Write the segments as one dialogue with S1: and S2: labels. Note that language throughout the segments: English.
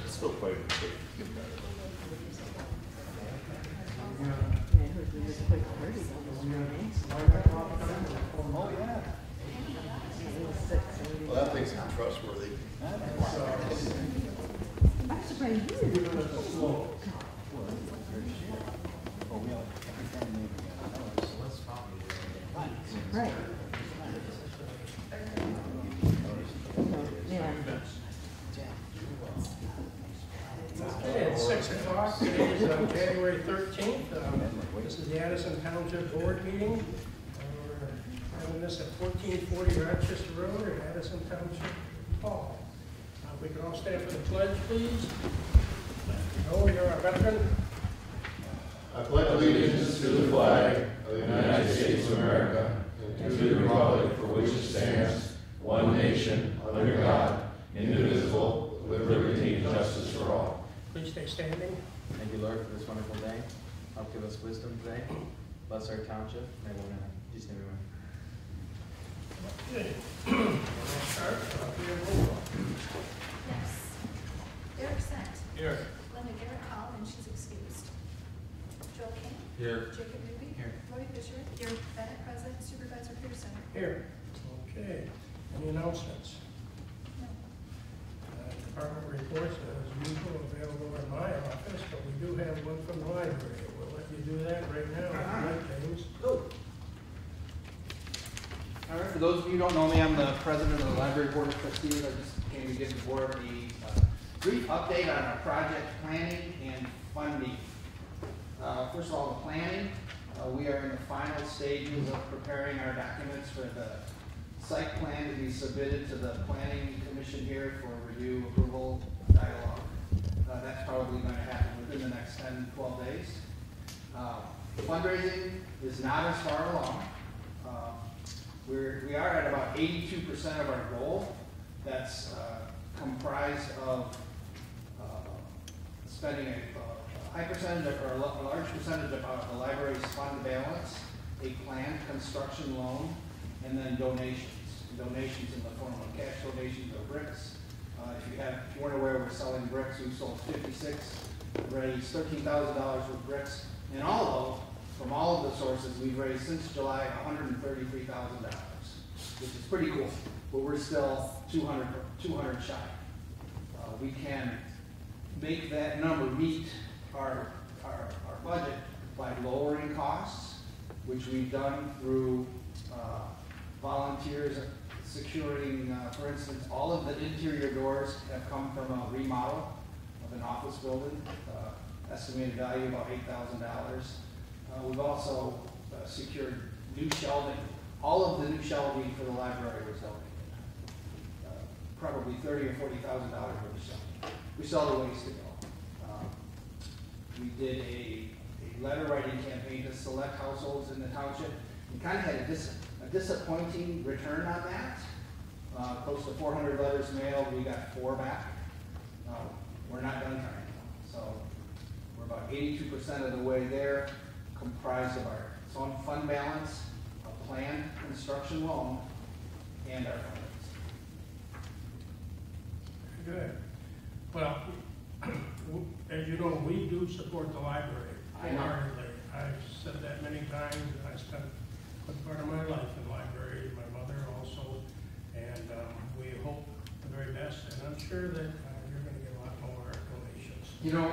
S1: Still quite a
S2: Oh, yeah.
S3: Well, that makes him trustworthy.
S4: I'm surprised you didn't. Right. Yeah.
S5: Okay, it's 6 o'clock. Today is January 13th. This is the Addison Township Board meeting. We're having this at 1440 Rochester Road at Addison Township Hall. If we could all stand for the pledge, please. Oh, you're a veteran.
S6: I pledge allegiance to the flag of the United States of America and to the republic for which it stands, one nation, under God, indivisible, with liberty and justice for all.
S5: Please stay standing.
S2: Thank you, Lord, for this wonderful day. Help give us wisdom today. Bless our township. And everyone in Jesus' name, amen.
S5: Good. We'll start. Roll call.
S7: Yes. Derek Sant.
S5: Here.
S7: Linda Garrett Hall, and she's excused. Joel King.
S2: Here.
S7: Jacob Newby.
S2: Here.
S7: Roy Fisher. Here. Bennett President. Supervisor Pearson.
S5: Here. Okay. Any announcements?
S7: No.
S5: Department reports as usual available in my office, but we do have one from the library. We'll let you do that right now. James.
S8: All right, for those of you who don't know me, I'm the president of the Library Board of Trustees. I just came to give the board a brief update on our project planning and funding. First of all, the planning. We are in the final stages of preparing our documents for the site plan to be submitted to the Planning Commission here for review, approval, dialogue. That's probably going to happen within the next 10, 12 days. Fundraising is not as far along. We are at about 82% of our goal. That's comprised of spending a high percentage or a large percentage of the library's fund balance, a planned construction loan, and then donations. Donations in the form of cash donations or bricks. If you weren't aware, we're selling bricks. We sold 56, raised $13,000 with bricks, and from all of the sources, we've raised since July $133,000, which is pretty cool. But we're still 200 shy. We can make that number meet our budget by lowering costs, which we've done through volunteers securing, for instance, all of the interior doors have come from a remodel of an office building, estimated value about $8,000. We've also secured new shelving. All of the new shelving for the library was donated. Probably $30,000 or $40,000 worth of shelving. We still have a ways to go. We did a letter writing campaign to select households in the township. We kind of had a disappointing return on that. Close to 400 letters mailed, we got 4 back. We're not done trying, so we're about 82% of the way there, comprised of our fund balance, a planned construction loan, and our funds.
S5: Good. Well, as you know, we do support the library wholeheartedly. I've said that many times. I spent a good part of my life in libraries, my mother also, and we hope the very best, and I'm sure that you're going to get a lot more donations.
S8: You know,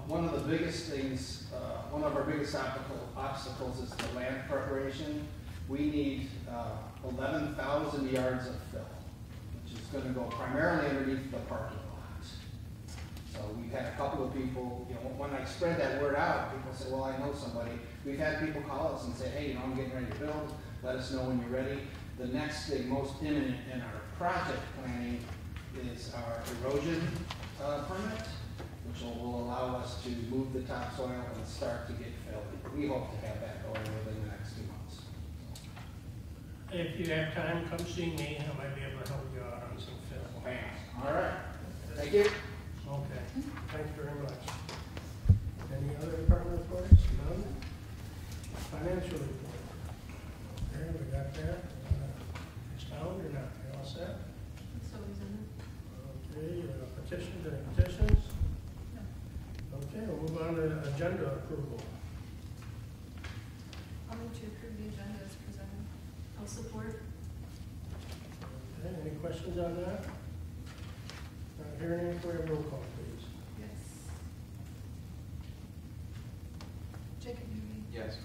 S8: one of the biggest things, one of our biggest obstacles is the land preparation. We need 11,000 yards of fill, which is going to go primarily underneath the parking lot. So we've had a couple of people, when I spread that word out, people say, well, I know somebody. We've had people call us and say, hey, I'm getting ready to build. Let us know when you're ready. The next thing, most imminent in our project planning, is our erosion permit, which will allow us to move the topsoil and start to get filled. We hope to have that going within the next 2 months.
S5: If you have time, come see me. I might be able to help you out on some fill.
S8: All right. Thank you.
S5: Okay. Thanks very much. Any other department reports? None? agenda approval.
S7: I'll move to approve the agenda as presented. I'll support.
S5: Okay, any questions on that? Not hearing any, for a roll call, please.
S7: Yes. Jacob Newby.
S2: Yes.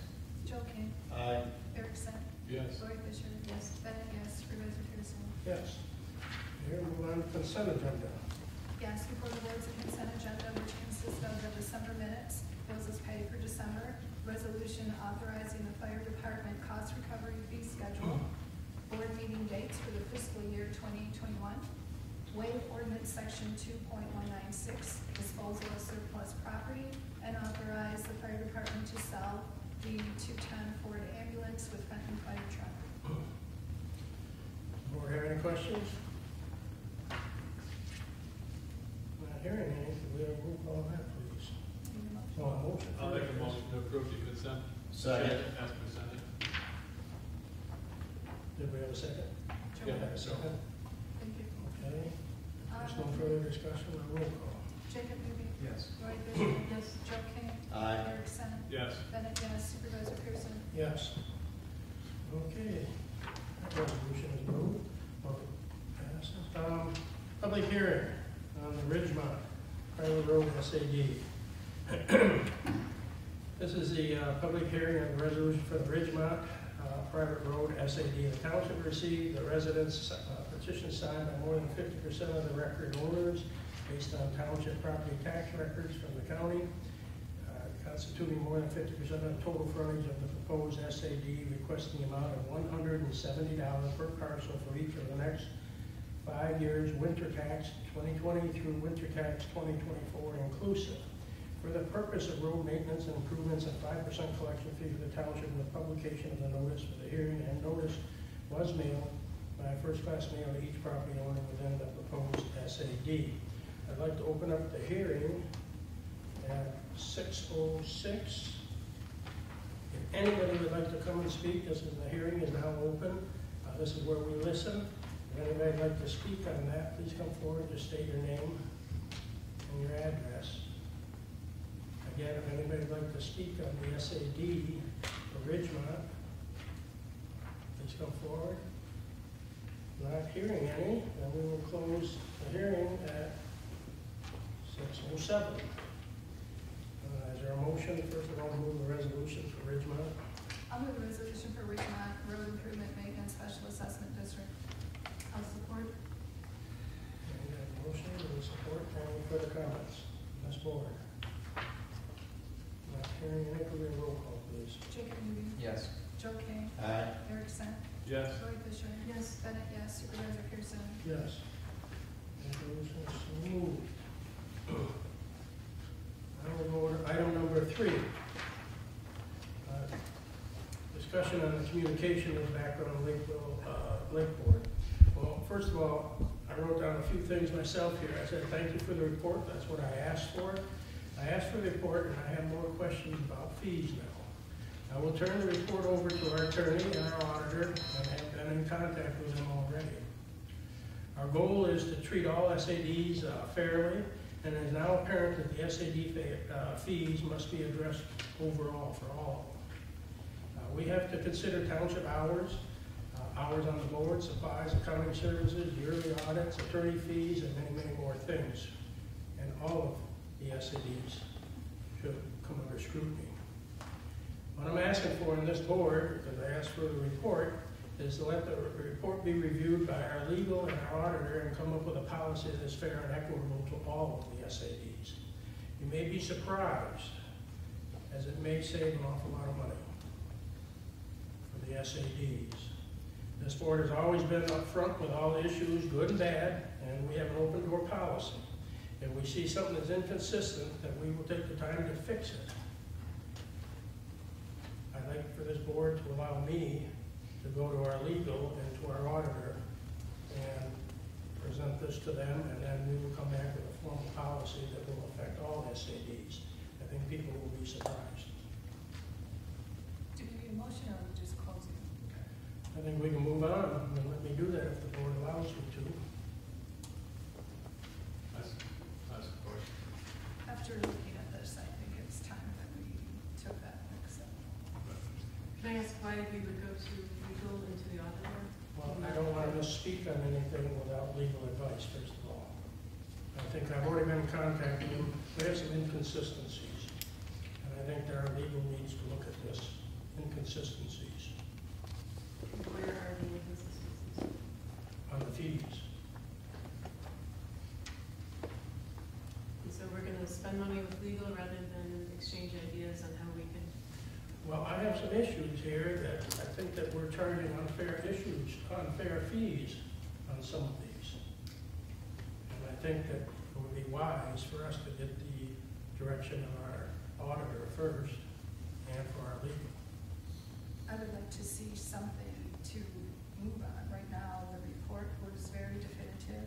S7: Joe King.
S3: Aye.
S7: Erickson.
S6: Yes.
S7: Lori Fisher. Yes. Bennett, yes. Supervisor Pearson.
S5: Yes. Here, move on to consent agenda.
S7: Yes, before the board's a consent agenda, which consists of the December minutes, bills as paid for December, resolution authorizing the fire department cost recovery fee schedule, board meeting dates for the fiscal year 2021, waive ordinance section 2.196, disposal of surplus property, and authorize the fire department to sell the 210 Ford ambulance with Fenton fire truck.
S5: Board have any questions? Not hearing any, could we have a roll call on that, please?
S7: Need a motion?
S5: So a motion.
S6: I'll make a motion to approve the consent.
S3: Second.
S6: As presented.
S5: Did we have a second?
S7: Joe.
S6: Yeah.
S5: Have a second?
S7: Thank you.
S5: Okay, there's no further discussion, a roll call.
S7: Jacob Newby.
S2: Yes.
S7: Lori Fisher. Yes. Joe King.
S3: Aye.
S7: Erickson.
S6: Yes.
S7: Bennett, yes. Supervisor Pearson.
S5: Yes. Okay, that resolution is moved. Passes. Public hearing on the Ridgemont Private Road SAD. This is the public hearing on the resolution for the Ridgemont Private Road SAD. The township received the residents' petition signed by more than 50% of the record owners based on township property tax records from the county, constituting more than 50% of the total frontage of the proposed SAD, requesting the amount of $170 per parcel for each of the next 5 years, winter tax 2020 through winter tax 2024 inclusive, for the purpose of road maintenance and improvements, and 5% collection fee for the township, and the publication of the notice for the hearing, and notice was mailed by first-class mail to each property owner within the proposed SAD. I'd like to open up the hearing at 6:06. If anybody would like to come and speak, the hearing is now open. This is where we listen. If anybody would like to speak on that, please come forward, just state your name and your address. Again, if anybody would like to speak on the SAD for Ridgemont, please come forward. Not hearing any, then we will close the hearing at 6:07. Is there a motion, first of all, to move the resolution for Ridgemont?
S7: I'll move the resolution for Ridgemont Road Improvement Maintenance Special Assessment District. I'll support.
S5: And we have a motion and support. Any further comments? Ms. Board? Not hearing any, could we have a roll call, please?
S7: Jacob Newby.
S2: Yes.
S7: Joe King.
S3: Aye.
S7: Erickson.
S6: Yes.
S7: Lori Fisher. Yes. Bennett, yes. Supervisor Pearson.
S5: Yes. Resolution is moved. Now we'll go to item number 3. Discussion on the communication with background on Lakeville, Lake Board. Well, first of all, I wrote down a few things myself here. I said, thank you for the report. That's what I asked for. I asked for the report, and I have more questions about fees now. I will turn the report over to our attorney and our auditor, and have been in contact with them already. Our goal is to treat all SADs fairly, and it is now apparent that the SAD fees must be addressed overall for all of them. We have to consider township hours, hours on the board, supplies, accounting services, yearly audits, attorney fees, and many, many more things. And all of the SADs should come under scrutiny. What I'm asking for in this board, because I asked for the report, is to let the report be reviewed by our legal and our auditor and come up with a policy that is fair and equitable to all of the SADs. You may be surprised, as it may save an awful lot of money for the SADs. This board has always been upfront with all issues, good and bad, and we have an open door policy. If we see something that's inconsistent, then we will take the time to fix it. I'd like for this board to allow me to go to our legal and to our auditor and present this to them, and then we will come back with a formal policy that will affect all SADs. I think people will be surprised.
S7: Do we need a motion or just close it?
S5: I think we can move on and let me do that if the board allows me to.
S6: That's a question.
S7: After looking at this, I think it's time that
S9: decide we would go to legal and to the auditor?
S5: Well, I don't want to misspeak on anything without legal advice, first of all. I think I've already been contacting them. We have some inconsistencies. And I think there are legal needs to look at this inconsistencies
S9: Where are the inconsistencies?
S5: on the fees.
S9: And so we're gonna spend money with legal rather than exchange ideas on how we can.
S5: Well, I have some issues here that I think that we're charging unfair fees on some of these. And I think that it would be wise for us to get the direction of our auditor first and for our legal.
S7: I would like to see something to move on. Right now, the report was very definitive.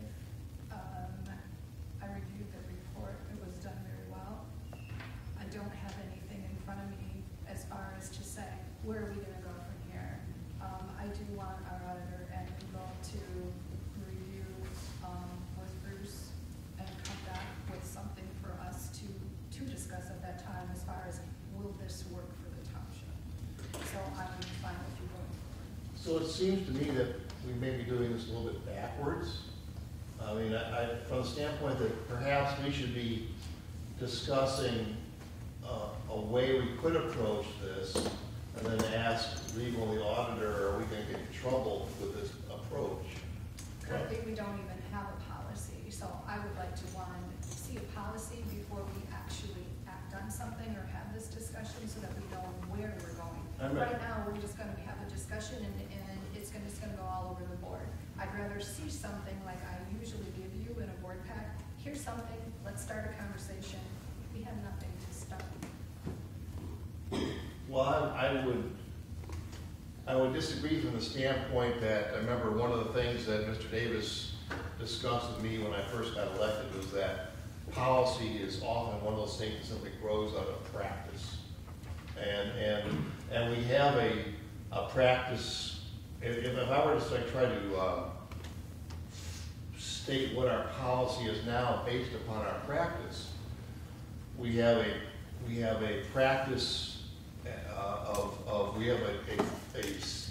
S7: I reviewed the report, it was done very well. I don't have anything in front of me as far as to say, where are we gonna go from here? I do want our auditor and legal to review, with Bruce and come back with something for us to discuss at that time as far as, will this work for the township? So I'm fine with you going forward.
S6: So it seems to me that we may be doing this a little bit backwards. I mean, from the standpoint that perhaps we should be discussing a way we could approach this, and then ask legal and the auditor, are we going to get in trouble with this approach?
S7: Currently, we don't even have a policy, so I would like to, one, see a policy before we actually act on something or have this discussion so that we know where we're going. Right now, we're just gonna have a discussion and it's gonna go all over the board. I'd rather see something like I usually give you in a board pack. Here's something, let's start a conversation. We have nothing to start.
S6: Well, I would disagree from the standpoint that, I remember one of the things that Mr. Davis discussed with me when I first got elected was that policy is often one of those things that simply grows out of practice. And we have a practice, if I were to try to state what our policy is now based upon our practice, we have a practice we have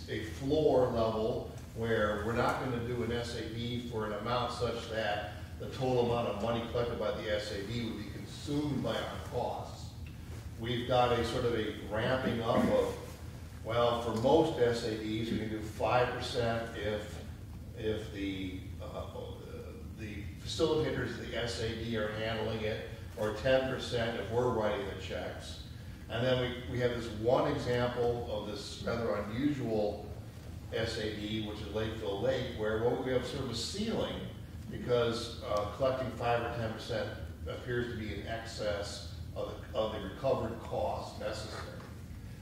S6: a floor level where we're not going to do an SAB for an amount such that the total amount of money collected by the SAB would be consumed by our costs. We've got a sort of a ramping up of, well, for most SABs, we can do 5% if the facilitators of the SAB are handling it, or 10% if we're writing the checks. And then we have this one example of this rather unusual SAB, which is Lakeville Lake, where we have sort of a ceiling because collecting 5 or 10% appears to be in excess of the recovered costs necessary.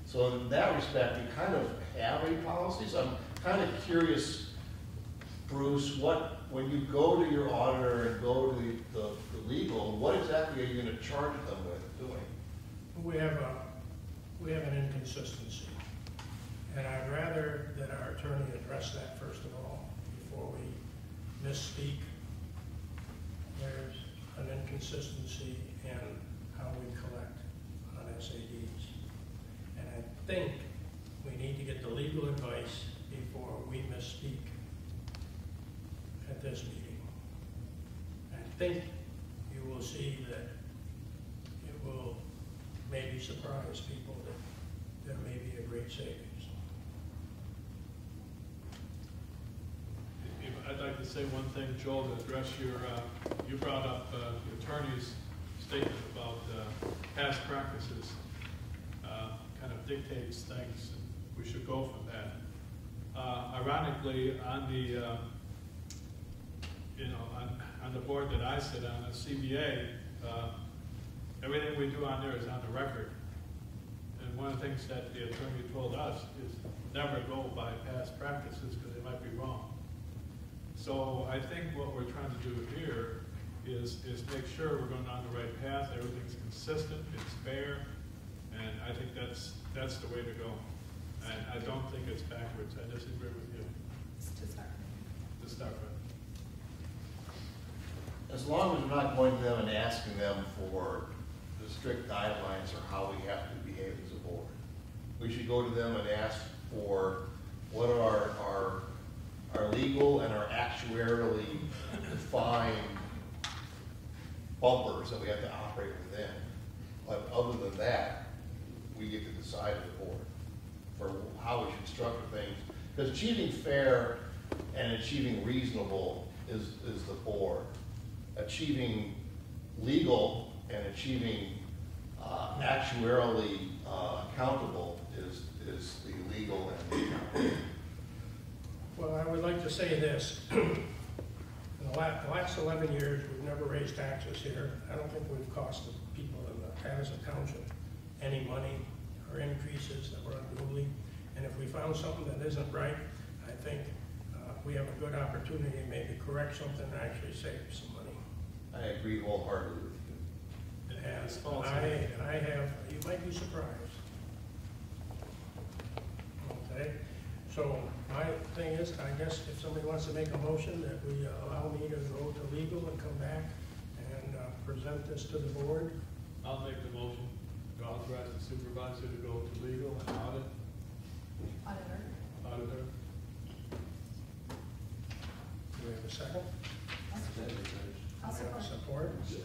S6: So in that respect, we kind of have a policy. So I'm kind of curious, Bruce, when you go to your auditor and go to the legal, what exactly are you going to charge them with doing?
S5: We have an inconsistency, and I'd rather that our attorney address that first of all before we misspeak. There's an inconsistency in how we collect on SADs, and I think we need to get the legal advice before we misspeak at this meeting. I think you will see that it will maybe surprise people that there may be a great savings.
S10: I'd like to say one thing, Joel, to address you brought up the attorney's statement about past practices. Kind of dictates things, and we should go from that. Ironically, on the on the board that I sit on, the CBA, everything we do on there is on the record. And one of the things that the attorney told us is never go by past practices because they might be wrong. So I think what we're trying to do here is make sure we're going on the right path, everything's consistent, it's fair, and I think that's the way to go. And I don't think it's backwards. I disagree with you.
S7: To start.
S10: To start with.
S6: As long as we're not going to them and asking them for the strict guidelines or how we have to behave as a board. We should go to them and ask for what are our legal and our actuarially defined bumpers that we have to operate within. But other than that, we get to decide as a board for how we should structure things. Because achieving fair and achieving reasonable is the board. Achieving legal and achieving actuarially accountable is the legal and the accountable.
S5: Well, I would like to say this. In the last 11 years, we've never raised taxes here. I don't think we've cost the people in the Addison Township any money or increases that were unduly. And if we found something that isn't right, I think we have a good opportunity to maybe correct something and actually save some money.
S6: I agree wholeheartedly with you.
S5: And I have, you might be surprised. Okay, so my thing is, I guess if somebody wants to make a motion that we allow me to go to legal and come back and present this to the board.
S10: I'll make the motion to authorize the supervisor to go to legal and auditor.
S5: Do we have a second?
S7: I'll
S5: Do we have
S7: support.
S5: support? Do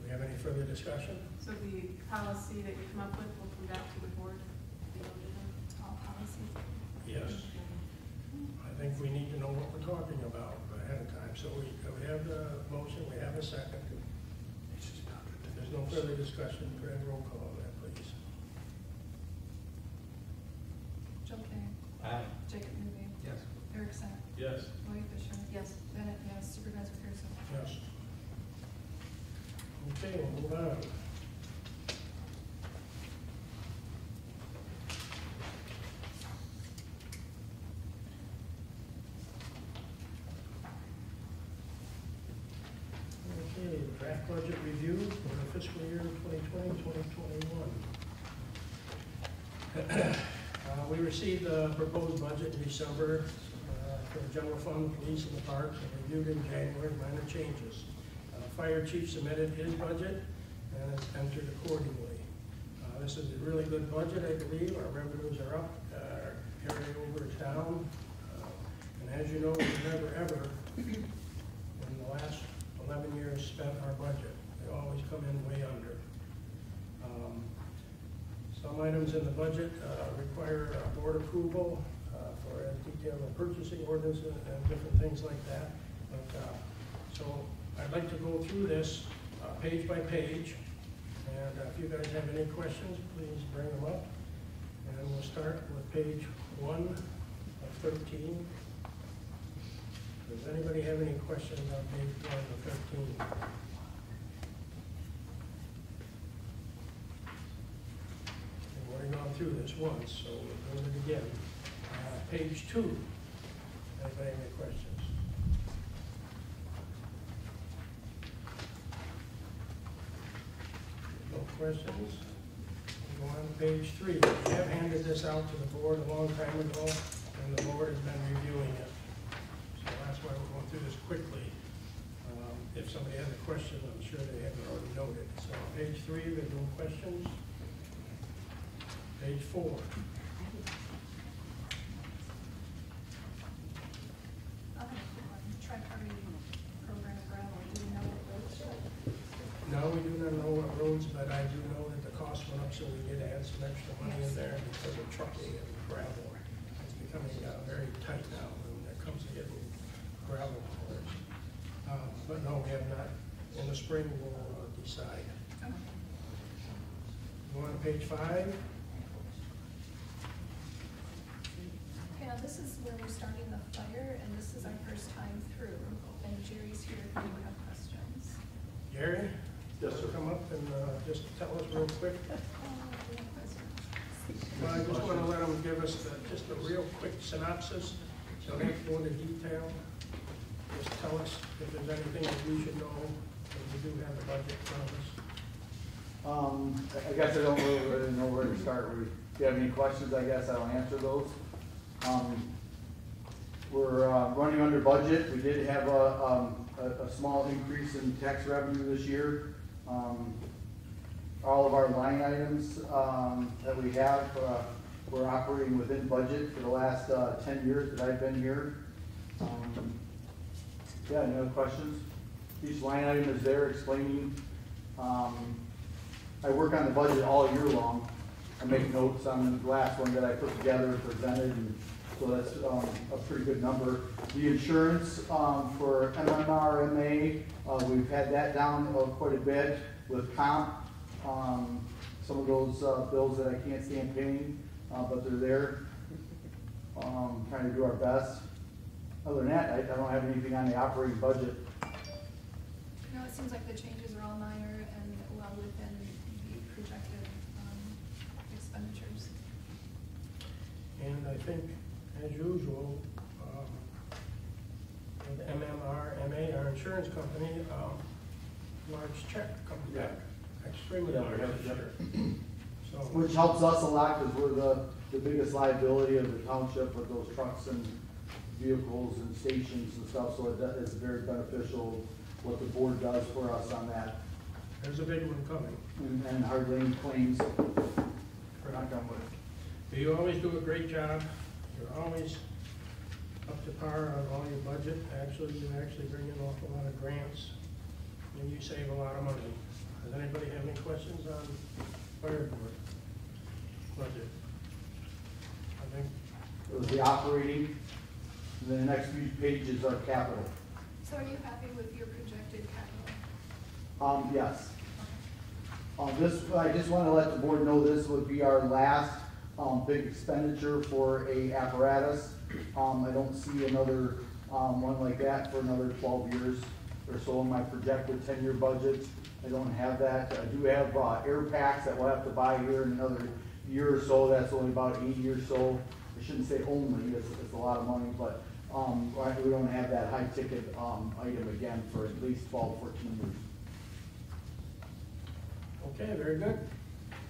S5: we have any further discussion?
S9: So the policy that you come up with will come back to the board?
S7: All policies.
S5: Yes. I think we need to know what we're talking about ahead of time. So we have the motion, we have a second. If there's no further discussion, could I have roll call on that, please?
S7: Joe Kane.
S2: Aye.
S7: Jacob Newby.
S2: Yes.
S7: Eric Sennett.
S10: Yes.
S7: Lloyd Fisher.
S9: Yes.
S7: Bennett, yes. Supervisor Pearson.
S5: Yes. Okay, we'll move on. Okay, draft budget review for the fiscal year 2020-2021. We received the proposed budget in December for the general fund, police, and the parks, and reviewed in January, minor changes. Fire chief submitted his budget, and it's entered accordingly. This is a really good budget, I believe. Our revenues are up, our carryover is down. And as you know, we've never ever, in the last 11 years, spent our budget. They always come in way under. Some items in the budget require board approval for detailed purchasing ordinances and different things like that. But, so I'd like to go through this page by page. And if you guys have any questions, please bring them up. And we'll start with page 1 of 13. Does anybody have any questions on page 1 of 13? We've already gone through this once, so we'll go it again. Page 2. Anybody have any questions? No questions? We'll go on to page 3. We have handed this out to the board a long time ago, and the board has been reviewing it. So that's why we're going through this quickly. If somebody has a question, I'm sure they have it already noted. So page 3, there's no questions. Page 4.
S7: Tri-party program gravel, do you know what roads are?
S5: No, we do not know what roads, but I do know that the cost went up, so we did add some extra money in there because of trucking and gravel. It's becoming very tight now when it comes to getting gravel haulers. But no, we have not. In the spring, we'll decide.
S7: Okay.
S5: Go on to page 5.
S7: Yeah, this is where we're starting the fire, and this is our first time through. And Jerry's here if you have questions.
S5: Gary?
S1: Yes, sir.
S5: Come up and just tell us real quick.
S7: We have questions.
S5: Well, I just want to let them give us just a real quick synopsis. So don't have to go into detail. Just tell us if there's anything that we should know, because we do have the budget from us.
S11: I guess I don't really know where to start. If you have any questions, I guess I'll answer those. We're running under budget. We did have a small increase in tax revenue this year. All of our line items that we have we're operating within budget for the last 10 years that I've been here. Yeah, any other questions? Each line item is there explaining. I work on the budget all year long. I make notes on the last one that I put together and presented, and so that's a pretty good number. The insurance for MMR, MA, we've had that down quite a bit with comp. Some of those bills that I can't stand paying, but they're there. Trying to do our best. Other than that, I don't have anything on the operating budget.
S7: No, it seems like the changes are all minor and well within the projected expenditures.
S5: And I think, as usual, with MMR, MA, our insurance company, large check comes back, extremely large this year. So,
S11: Which helps us a lot because we're the biggest liability of the township with those trucks and vehicles and stations and stuff, so it is very beneficial what the board does for us on that.
S5: there's a big one coming.
S11: And hardly any claims. Knock on wood.
S5: But you always do a great job. You're always up to par on all your budget. Actually, you bring in an awful lot of grants, and you save a lot of money. Does anybody have any questions on fire board budget? I think,
S11: It was the operating, and then the next few pages are capital.
S7: So are you happy with your projected capital?
S11: Yes. I just want to let the board know this would be our last big expenditure for a apparatus. I don't see another one like that for another 12 years or so in my projected 10-year budget. I don't have that. I do have air packs that we'll have to buy here in another year or so. That's only about 80 or so. I shouldn't say only, it's a lot of money, but we don't have that high ticket item again for at least 12, 14 years.
S5: okay, very good.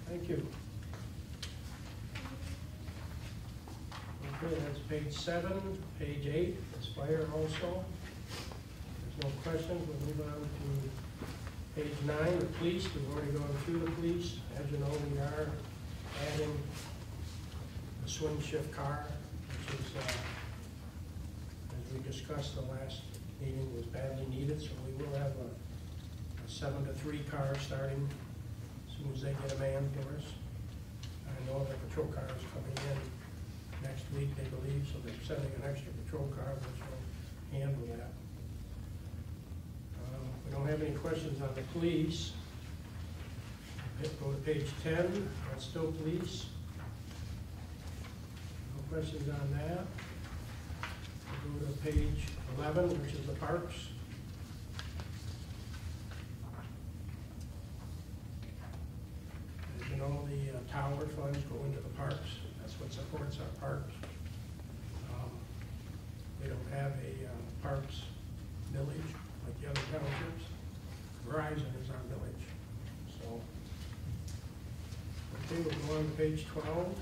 S5: Thank you. Okay, that's page 7, page 8, is fire also. There's no questions, we'll move on to page 9, the police. We've already gone through the police. As you know, we are adding a swing shift car, which is, as we discussed the last meeting, was badly needed, so we will have a 7 to 3 car starting as soon as they get a man for us. I know the patrol car is coming in next week, they believe, so they're sending an extra patrol car which will handle that. We don't have any questions on the police. Go to page 10, that's still police. No questions on that. We'll go to page 11, which is the parks. As you know, the tower funds go into the parks. That's what supports our parks. We don't have a parks village like the other townships. Verizon is our village. So, okay, we'll go on to page 12.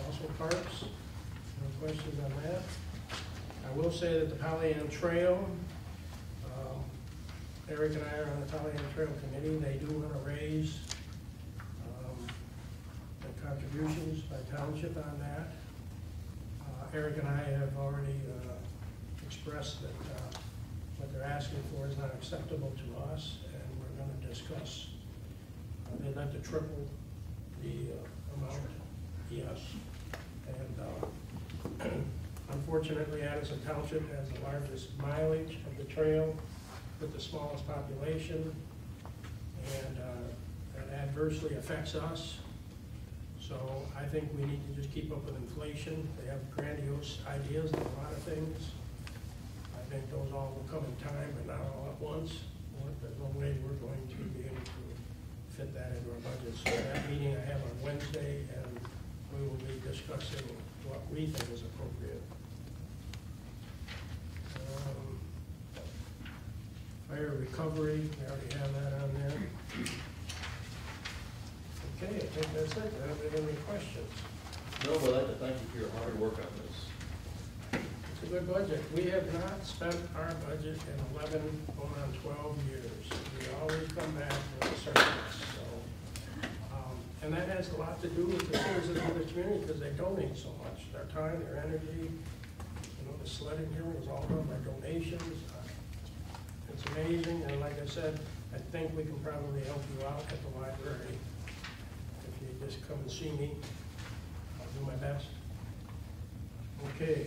S5: Also parks. No questions on that. I will say that the Pollyant Trail, Eric and I are on the Pollyant Trail Committee. They do want to raise the contributions by township on that. Eric and I have already expressed that what they're asking for is not acceptable to us, and we're going to discuss. They'd like to triple the amount, yes. And unfortunately, Addison Township has the largest mileage of the trail with the smallest population, and that adversely affects us. So I think we need to just keep up with inflation. They have grandiose ideas on a lot of things. I think those all will come in time, but not all at once. There's no way we're going to be able to fit that into our budget. So that meeting I have on Wednesday, and we will be discussing what we think is appropriate. Fire recovery, we already have that on there. Okay, I think that's it. Do anybody have any questions?
S3: No, but I'd like to thank you for your hard work on this.
S5: It's a good budget. We have not spent our budget in 11, going on 12 years. We always come back with a surplus. So And that has a lot to do with the citizens of the community, because they donate so much, their time, their energy. You know, the sledding here was all done by donations. It's amazing, and like I said, I think we can probably help you out at the library. If you just come and see me, I'll do my best. Okay.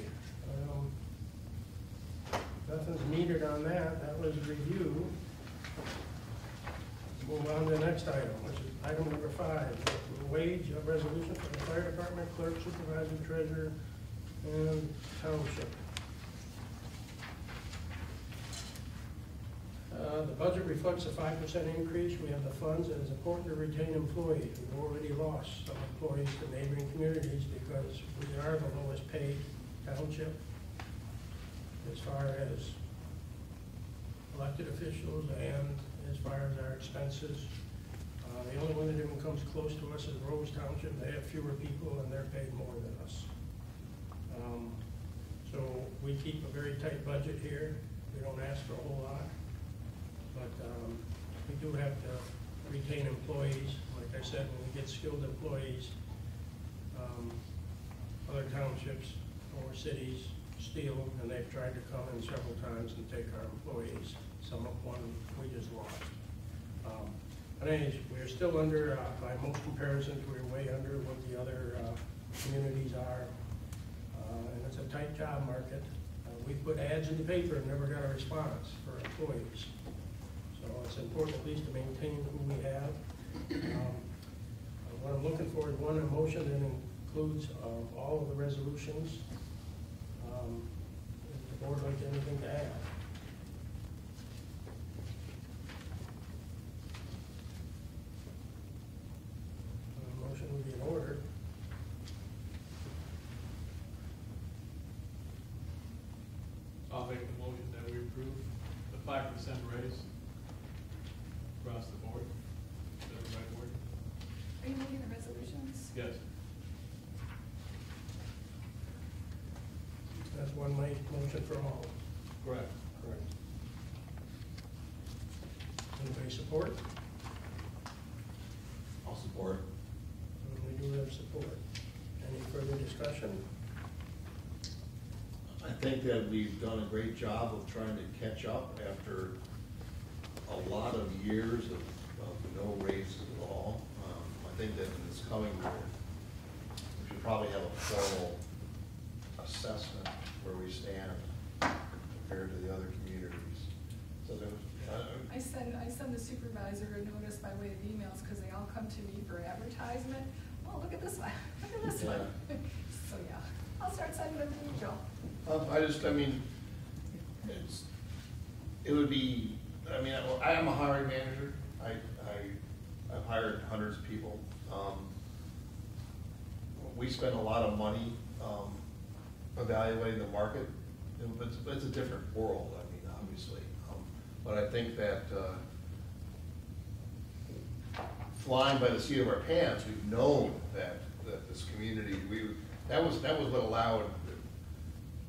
S5: Nothing's needed on that. That was review. Move on to the next item, which is item number 5, wage resolution for the fire department, clerk, supervisor, treasurer, and township. The budget reflects a 5% increase. We have the funds, and it's important to retain employees. We've already lost some employees to neighboring communities because we are the lowest paid township as far as elected officials and as far as our expenses. The only one that even comes close to us is Rose Township. They have fewer people and they're paid more than us. So we keep a very tight budget here. We don't ask for a whole lot. But we do have to retain employees. Like I said, when we get skilled employees, other townships or cities steal them, and they've tried to come in several times and take our employees. Some of one we just lost. But anyways, we're still under, by most comparisons, we're way under what the other communities are. And it's a tight job market. We put ads in the paper and never got a response for employees. So it's important at least to maintain who we have. What I'm looking for is one, a motion that includes all of the resolutions. Does the board like anything to add? Motion would be in order.
S10: I'll make the motion that we approve the 5% raise across the board. Is that the right word?
S7: Are you making the resolutions?
S10: Yes.
S5: That's one motion for all.
S10: Correct.
S5: Correct. Anybody support?
S6: I'll support.
S5: We do have support. Any further discussion?
S3: I think that we've done a great job of trying to catch up after a lot of years of no raises at all. I think that in this coming year, we should probably have a formal assessment where we stand compared to the other communities. So there was,
S7: I send the supervisor a notice by way of emails because they all come to me for advertisement. Oh, look at this one, look at this one. So yeah, I'll start sending them to Joe.
S3: it would be, I am a hiring manager. I've hired hundreds of people. We spend a lot of money evaluating the market, but it's a different world, obviously. But I think that flying by the seat of our pants, we've known that this community, that was what allowed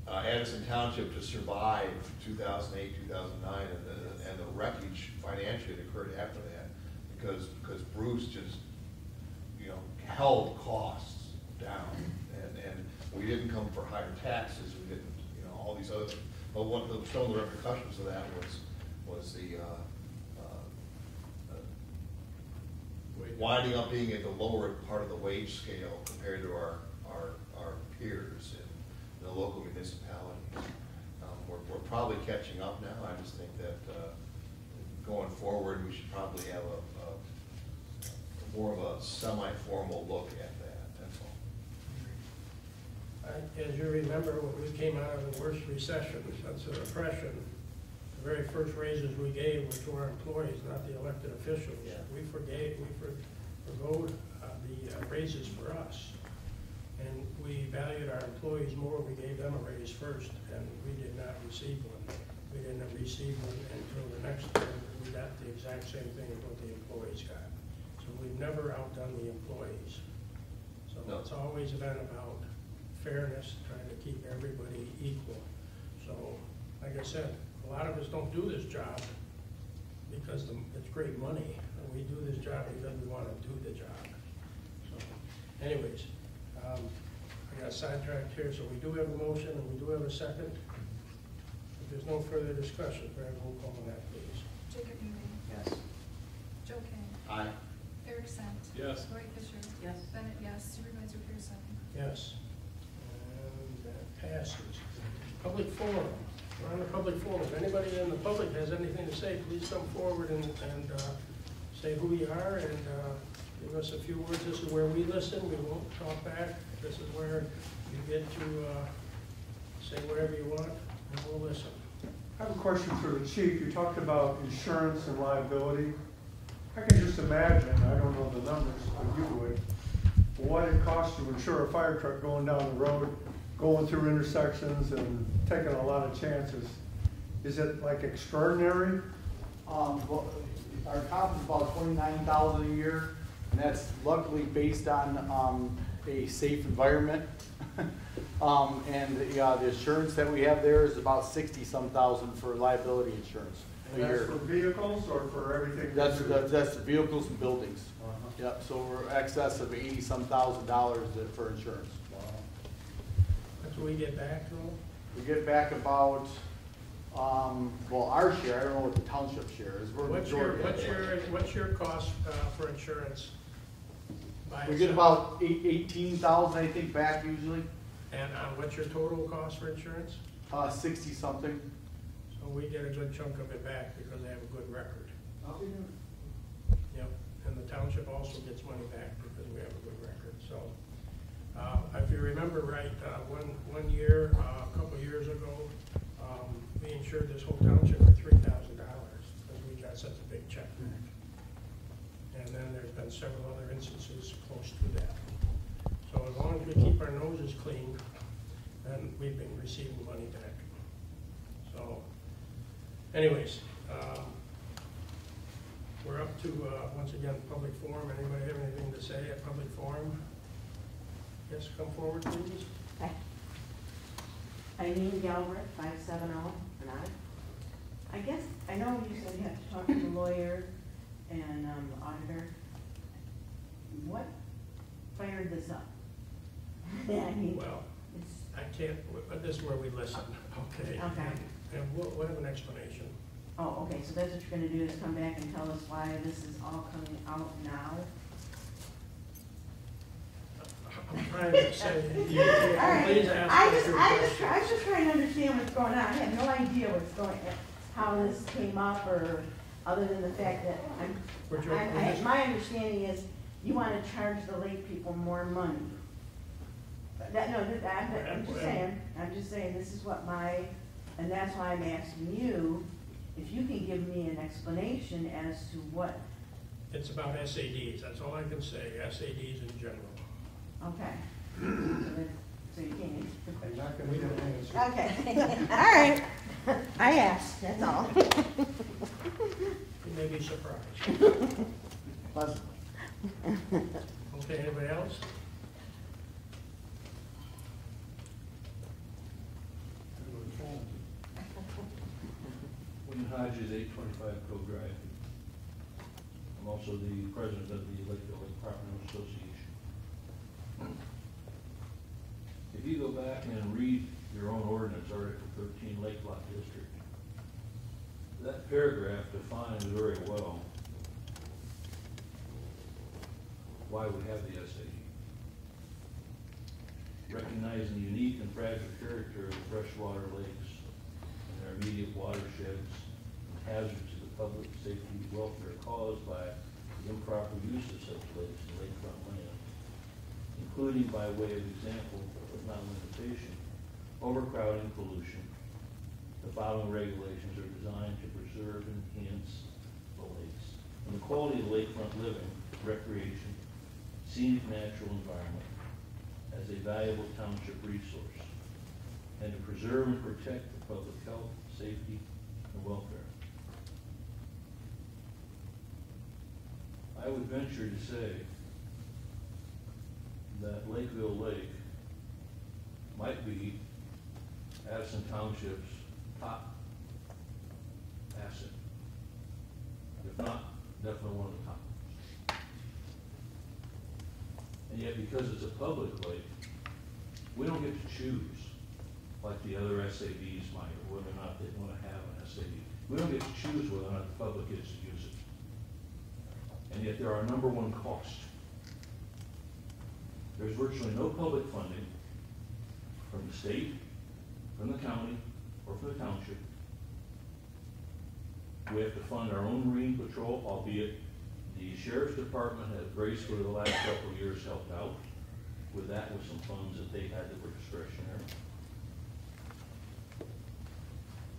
S3: Addison Township to survive 2008, 2009, and the wreckage financially that occurred after that, because Bruce just, held costs down, and we didn't come for higher taxes, we didn't, all these other things. But some of the repercussions of that was the winding up being at the lower part of the wage scale compared to our peers in the local municipalities. We're probably catching up now. I just think that going forward, we should probably have a more of a semi-formal look at that, that's all.
S5: As you remember, when we came out of the worst recession since the Depression, the very first raises we gave were to our employees, not the elected officials.
S3: Yeah.
S5: We forgo the raises for us. And we valued our employees more. We gave them a raise first, and we did not receive one. We didn't receive one until the next year. We got the exact same thing as what the employees got. So we've never outdone the employees. So
S3: No.
S5: It's always been about fairness, trying to keep everybody equal. So, like I said, a lot of us don't do this job because it's great money. And we do this job because we want to do the job. Anyways, I got sidetracked here, so we do have a motion and we do have a second. If there's no further discussion, can I have a roll call on that, please?
S7: Jacob Euring.
S2: Yes.
S7: Joe King.
S3: Aye.
S7: Eric Sant.
S10: Yes.
S7: Lori Fisher.
S9: Yes.
S7: Bennett, yes. Supervisor Pearson.
S5: Yes. And that passes. Public forum. We're on the public forum. If anybody in the public has anything to say, please come forward and say who you are and give us a few words. This is where we listen. We won't talk back. This is where you get to say whatever you want and we'll listen.
S12: I have a question for the chief. You talked about insurance and liability. I can just imagine, I don't know the numbers, but you would, what it costs to insure a fire truck going down the road, going through intersections and taking a lot of chances. Is it like extraordinary?
S11: Well, our cost is about $29,000 a year, and that's luckily based on a safe environment. And the insurance that we have there is about 60-some thousand for liability insurance a
S12: And that's
S11: year.
S12: for vehicles or for everything?
S11: That's the vehicles and buildings. Yep, so we're excess of $80-some thousand for insurance.
S5: That's what we get back to them.
S11: We get back about, well, our share, I don't know what the township share is. We're majority.
S5: What's your cost for insurance? by
S11: We get
S5: itself?
S11: about 18,000, I think, back usually,
S5: And what's your total cost for insurance?
S11: 60-something.
S5: So we get a good chunk of it back because they have a good record. Yep, and the township also gets money back because we have a good record, so. If you remember right, one year, a couple of years ago, we insured this whole township for $3,000 because we got such a big check back. And then there's been several other instances close to that. So as long as we keep our noses clean, then we've been receiving money back. So, anyways, we're up to, once again, public forum. Anybody have anything to say at public forum? Yes, come forward, please.
S4: Hi. Eileen Galbraith, 570, and I guess, I know you said you have to talk to the lawyer and the auditor. What fired this up? I mean,
S5: Well,
S4: it's,
S5: I can't, but this is where we listen, okay?
S4: Okay.
S5: And we'll have an explanation.
S4: oh, okay, so that's what you're gonna do, is come back and tell us why this is all coming out now?
S5: I'm trying to say, you
S4: All right,
S5: please ask your
S4: I
S5: question.
S4: was just trying to understand what's going on. I had no idea what's going, how this came up, or other than the fact that my understanding is you wanna charge the lake people more money. I'm just saying, this is what and that's why I'm asking you, if you can give me an explanation as to what.
S5: It's about SADs, that's all I can say, SADs in general.
S4: Okay. So you can't answer the
S12: I'm
S4: question.
S12: not gonna get an answer.
S4: Okay, all right. I asked, that's all.
S5: You may be surprised.
S11: Pleasant.
S5: Okay, anybody else?
S6: William Hodges, 825 Cove Drive. I'm also the president of the Lakeville Lake Department Association. If you go back and read your own ordinance, Article 13, Lake Lot District, that paragraph defines very well why we have the SAD. Recognizing the unique and fragile character of the freshwater lakes and their immediate watersheds and hazards to the public safety and welfare caused by the improper use of such lakes and lakefront land, including by way of example, but not limitation, overcrowding, pollution. The following regulations are designed to preserve and enhance the lakes and the quality of lakefront living, recreation, scenic natural environment as a valuable township resource, and to preserve and protect the public health, safety, and welfare. I would venture to say that Lakeville Lake might be Addison Township's top asset. If not, definitely one of the top. And And yet, because it's a public lake, we don't get to choose, like the other SADs might, or whether or not they want to have an SAD. We don't get to choose whether or not the public gets to use it. And yet they're our number one cost. There's virtually no public funding from the state, from the county, or from the township. We have to fund our own marine patrol, albeit the sheriff's department has gracefully the last couple of years helped out with that, with some funds that they had that were discretionary.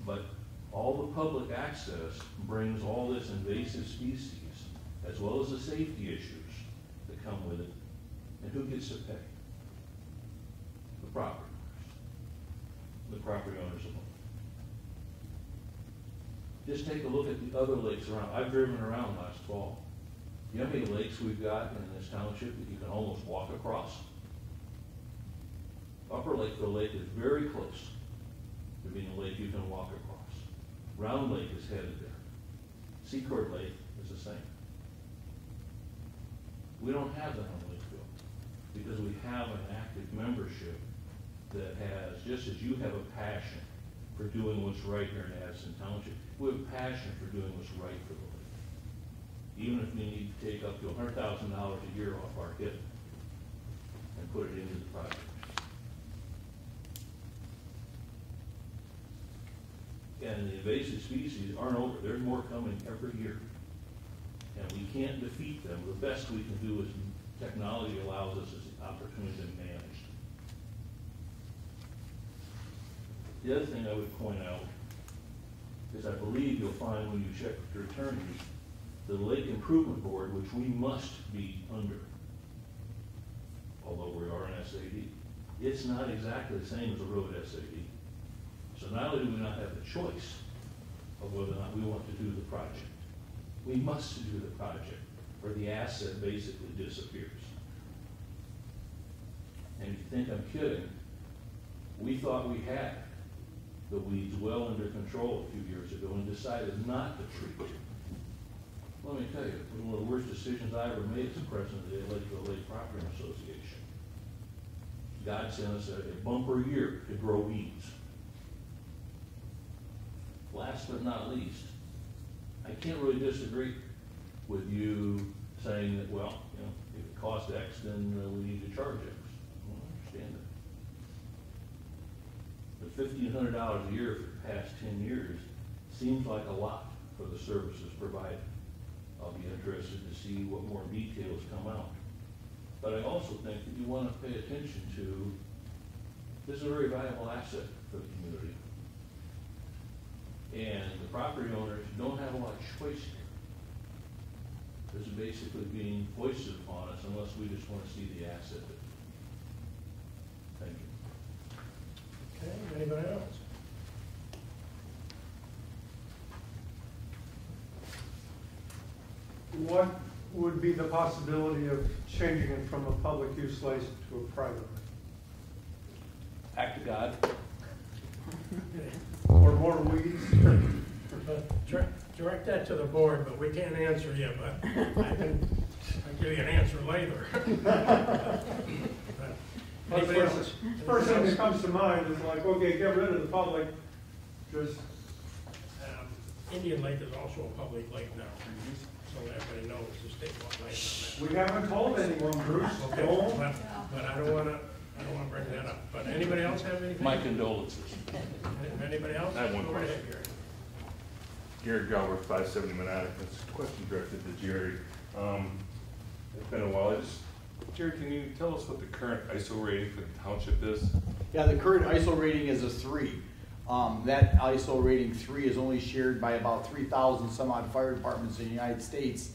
S6: But all the public access brings all this invasive species, as well as the safety issues that come with it. And who gets to pay? The property owners. The property owners alone. Just take a look at the other lakes around. I've driven around last fall. You know how many lakes we've got in this township that you can almost walk across? Upper Lakeville Lake is very close to being a lake you can walk across. Round Lake is headed there. Secord Lake is the same. We don't have that on Lakeville because we have an active membership that has, just as you have a passion for doing what's right here in Addison Township, we have a passion for doing what's right for the lake. Even if we need to take up to $100,000 a year off our hip and put it into the project. And the invasive species aren't over. There's more coming every year. And we can't defeat them. The best we can do is technology allows us the opportunity to manage them. The other thing I would point out is I believe you'll find when you check with your attorneys, the Lake Improvement Board, which we must be under, although we are an SAD, it's not exactly the same as a road SAD. So not only do we not have the choice of whether or not we want to do the project, we must do the project, or the asset basically disappears. And if you think I'm kidding, we thought we had the weeds well under control a few years ago and decided not to treat them. Let me tell you, it was one of the worst decisions I ever made as president of the Lakeville Lake Property Association. God sent us a bumper year to grow weeds. Last but not least, I can't really disagree with you saying that, well, you know, if it costs X, then we need to charge X. I don't understand that. But $1,500 a year for the past 10 years seems like a lot for the services provided. I'll be interested to see what more details come out. But I also think that you want to pay attention to, this is a very valuable asset for the community. And the property owners don't have a lot of choice here. This is basically being foisted upon us unless we just want to see the asset. Thank you.
S5: Okay, anybody else?
S12: What would be the possibility of changing it from a public use license to a private?
S6: Act of God.
S12: Or more weeds?
S5: Direct that to the board, but we can't answer you, but I'll give you an answer later. Anybody else?
S12: First thing that comes to mind is like, okay, get rid of the public, just.
S5: Indian Lake is also a public lake now, so everybody knows the state law license on
S12: We haven't told anyone, Bruce.
S5: that. Okay, but I don't wanna bring that up. But anybody else have anything?
S6: My condolences.
S5: Anybody else?
S1: I have one
S5: Go right
S1: question.
S5: ahead,
S1: Gary
S5: Gary.
S1: Galbraith, 570 Monadnock. This question directed to Jerry. It's been a while. Jerry, can you tell us what the current ISO rating for the township is?
S11: Yeah, the current ISO rating is a 3. That ISO rating 3 is only shared by about 3,000 some odd fire departments in the United States.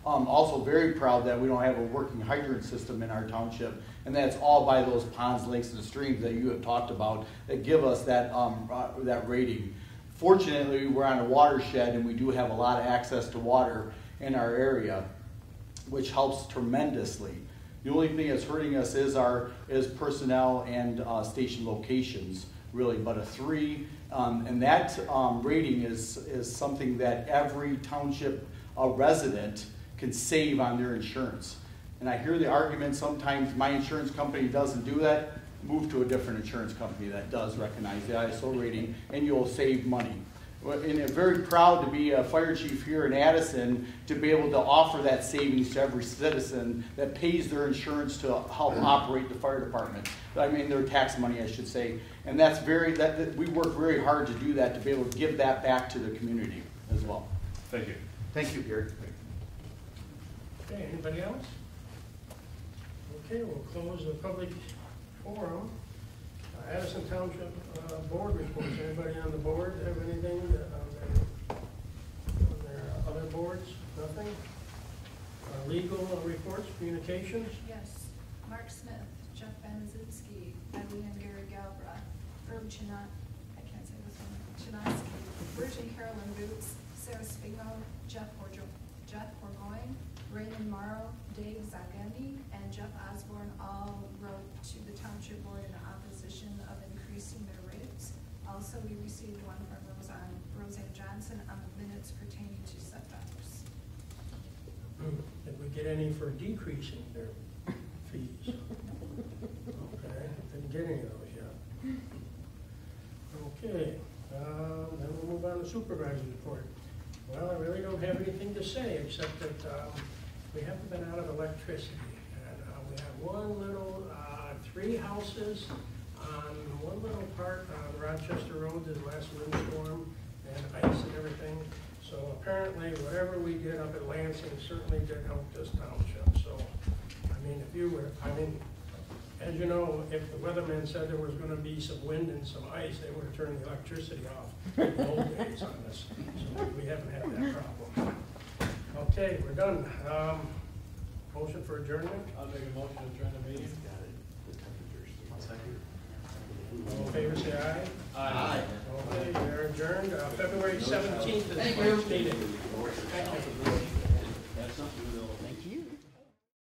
S11: Also very proud that we don't have a working hydrant system in our township, and that's all by those ponds, lakes, and streams that you have talked about that give us that, that rating. Fortunately, we're on a watershed and we do have a lot of access to water in our area, which helps tremendously. The only thing that's hurting us is personnel and station locations, really. But a 3, and that rating is something that every township resident can save on their insurance. And I hear the argument, sometimes my insurance company doesn't do that, move to a different insurance company that does recognize the ISO rating, and you'll save money. And I'm very proud to be a fire chief here in Addison, to be able to offer that savings to every citizen that pays their insurance to help operate the fire department. I mean, their tax money, I should say. And that's we work very hard to do that, to be able to give that back to the community as well.
S1: Thank you.
S11: Thank you, Gary.
S5: Okay, anybody else? Okay, we'll close the public forum. Addison Township Board reports. Anybody on the board have anything on their other boards? Nothing? Legal reports, communications?
S7: Yes. Mark Smith, Jeff Benzinski, Eileen and Gary Galbraith, Herb I can't say this one, Chinaski, Virgin Carolyn Boots, Sarah Spigo, Jeff Bourgoin, Raymond Morrow, Dave Zagandi, and Jeff Osborne all wrote to the Township Board in opposition of increasing their rates. Also, we received one from Roseanne Johnson on the minutes pertaining to setbacks.
S5: Did we get any for decreasing their fees? Okay, didn't get any of those yet. Okay, then we'll move on to supervisor's report. Well, I really don't have anything to say, except that we haven't been out of electricity. And we have one little, 3 houses on one little part on Rochester Road, this last windstorm, and ice and everything. So apparently, whatever we did up at Lansing certainly did help this township. So, I mean, as you know, if the weatherman said there was gonna be some wind and some ice, they would have turned the electricity off in the old days on this. So we haven't had that problem. Okay, we're done. Motion for adjournment?
S10: I'll make a motion to adjourn the meeting.
S5: All in favor, say aye.
S10: Aye.
S5: Okay, we are adjourned. February 17th is the next meeting. Thank you.
S6: That's something we'll